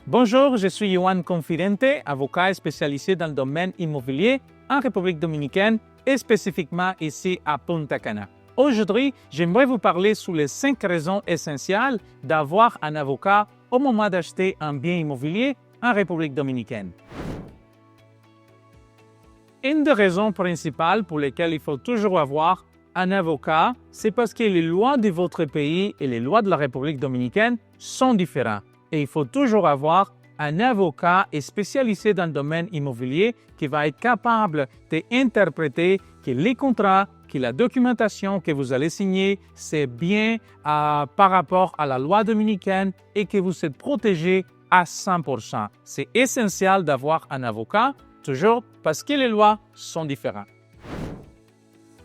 Bonjour, je suis Yohan Confidente, avocat spécialisé dans le domaine immobilier en République dominicaine et spécifiquement ici à Punta Cana. Aujourd'hui, j'aimerais vous parler sur les 5 raisons essentielles d'avoir un avocat au moment d'acheter un bien immobilier en République dominicaine. Une des raisons principales pour lesquelles il faut toujours avoir un avocat, c'est parce que les lois de votre pays et les lois de la République dominicaine sont différentes. Et il faut toujours avoir un avocat spécialisé dans le domaine immobilier qui va être capable d'interpréter que les contrats, que la documentation que vous allez signer, c'est bien par rapport à la loi dominicaine et que vous êtes protégé à 100%. C'est essentiel d'avoir un avocat, toujours parce que les lois sont différentes.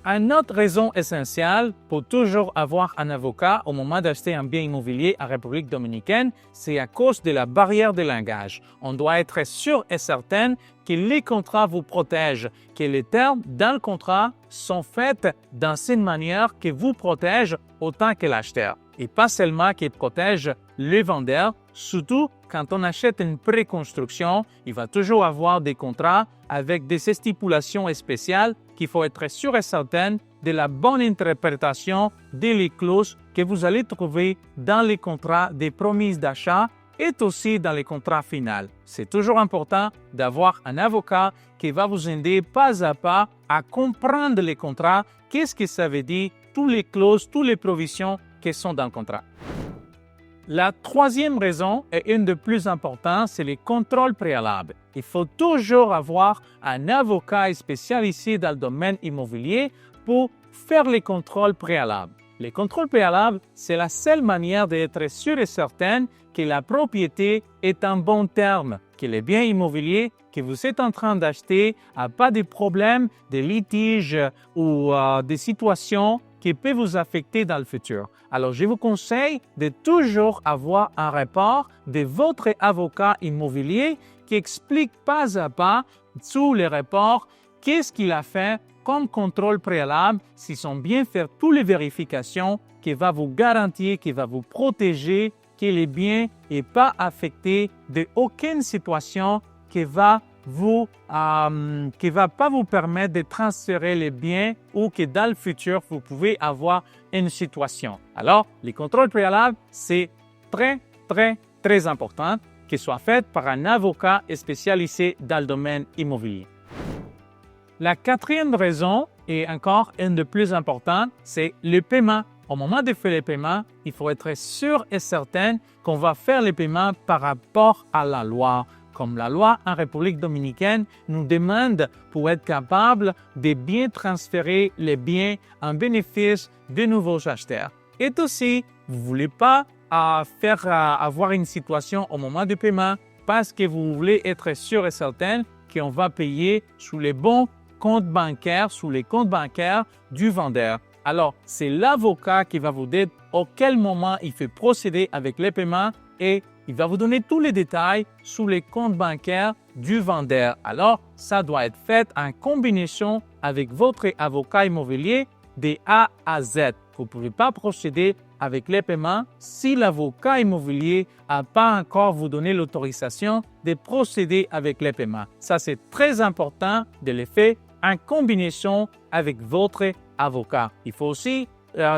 Une autre raison essentielle pour toujours avoir un avocat au moment d'acheter un bien immobilier en République dominicaine, c'est à cause de la barrière de langage. On doit être sûr et certain que les contrats vous protègent, que les termes dans le contrat sont faits dans une manière qui vous protège autant que l'acheteur. Et pas seulement qui protège le vendeur, surtout quand on achète une préconstruction, il va toujours avoir des contrats avec des stipulations spéciales qu'il faut être sûr et certain de la bonne interprétation des clauses que vous allez trouver dans les contrats des promises d'achat et aussi dans les contrats finaux. C'est toujours important d'avoir un avocat qui va vous aider pas à pas à comprendre les contrats, qu'est-ce que ça veut dire, toutes les clauses, toutes les provisions qui sont dans le contrat. La troisième raison, et une des plus importantes, c'est les contrôles préalables. Il faut toujours avoir un avocat spécialisé dans le domaine immobilier pour faire les contrôles préalables. Les contrôles préalables, c'est la seule manière d'être sûr et certain que la propriété est en bon terme, que le bien immobilier que vous êtes en train d'acheter n'a pas de problèmes, de litiges ou des situations qui peuvent vous affecter dans le futur. Alors, je vous conseille de toujours avoir un rapport de votre avocat immobilier qui explique pas à pas sous le rapport qu'est-ce qu'il a fait comme contrôle préalable, s'ils ont bien fait toutes les vérifications qui va vous garantir, qui va vous protéger, que le bien n'est pas affecté d'aucune situation qui va pas vous permettre de transférer les biens ou que dans le futur, vous pouvez avoir une situation. Alors, les contrôles préalables, c'est très important qu'ils soient faits par un avocat spécialisé dans le domaine immobilier. La quatrième raison, et encore une des plus importantes, c'est le paiement. Au moment de faire le paiement, il faut être sûr et certain qu'on va faire le paiement par rapport à la loi. Comme la loi en République dominicaine nous demande pour être capable de bien transférer les biens en bénéfice de nouveaux acheteurs. Et aussi, vous ne voulez pas avoir une situation au moment du paiement parce que vous voulez être sûr et certain qu'on va payer sous les bons comptes bancaires, sous les comptes bancaires du vendeur. Alors, c'est l'avocat qui va vous dire à quel moment il faut procéder avec les paiements et il va vous donner tous les détails sur les comptes bancaires du vendeur. Alors, ça doit être fait en combinaison avec votre avocat immobilier de A à Z. Vous ne pouvez pas procéder avec les paiements si l'avocat immobilier n'a pas encore vous donné l'autorisation de procéder avec les paiements. Ça, c'est très important de le faire en combinaison avec votre avocat. Il faut aussi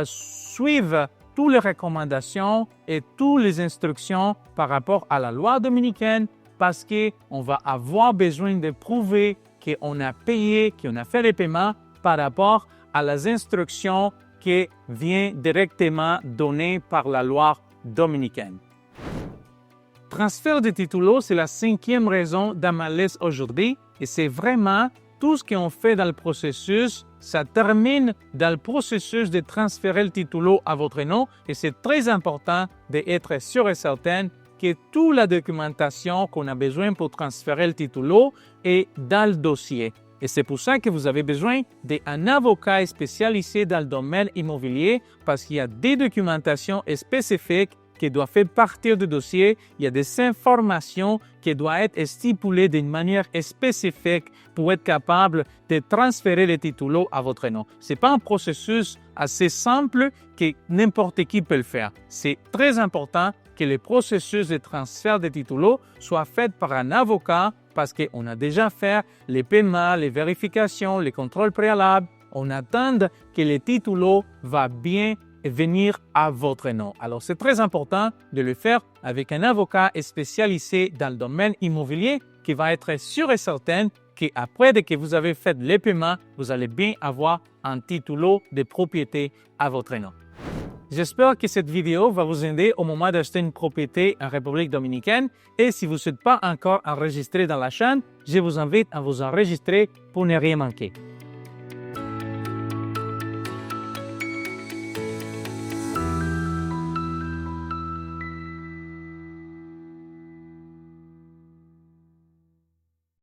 suivre toutes les recommandations et toutes les instructions par rapport à la loi dominicaine parce qu'on va avoir besoin de prouver qu'on a payé, qu'on a fait les paiements par rapport à les instructions qui viennent directement données par la loi dominicaine. Transfert de titulo, c'est la 5e raison dans ma liste aujourd'hui et c'est vraiment tout ce qu'on fait dans le processus, ça termine dans le processus de transférer le titulo à votre nom et c'est très important d'être sûr et certain que toute la documentation qu'on a besoin pour transférer le titulo est dans le dossier. Et c'est pour ça que vous avez besoin d'un avocat spécialisé dans le domaine immobilier parce qu'il y a des documentations spécifiques qui doivent faire partie du dossier. Il y a des informations qui doivent être stipulées d'une manière spécifique pour être capable de transférer les titulos à votre nom. Ce n'est pas un processus assez simple que n'importe qui peut le faire. C'est très important que le processus de transfert de titulo soit fait par un avocat parce qu'on a déjà fait les paiements, les vérifications, les contrôles préalables. On attend que le titulo va bien venir à votre nom. Alors, c'est très important de le faire avec un avocat spécialisé dans le domaine immobilier qui va être sûr et certain qu'après que vous avez fait les paiements, vous allez bien avoir un titulo de propriété à votre nom. J'espère que cette vidéo va vous aider au moment d'acheter une propriété en République dominicaine et si vous n'êtes pas encore enregistré dans la chaîne, je vous invite à vous enregistrer pour ne rien manquer.